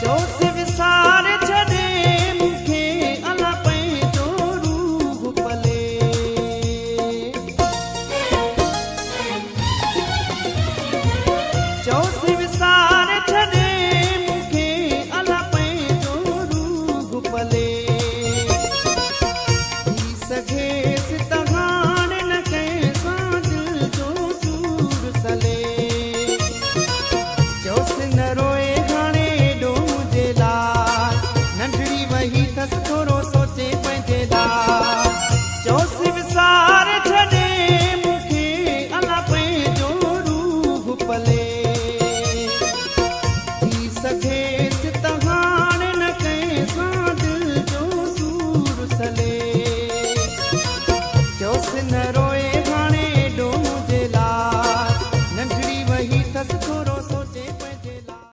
चोस विसार छॾे मूंखे अला पंहिंजो रूह पले चोस विसार छॾे मूंखे अला पंहिंजो रूह पले थी सघेसि त हाणे न कंहिंसां दिल जो सूर सले चोसि न रोए हाणे एॾो मुंहिंजे लाइ नंढड़ी वही अथसि थोरो सोचे पंहिंजे लाइ चोसि विसार छॾे मूंखे अला पंहिंजो रूह पले थी सघे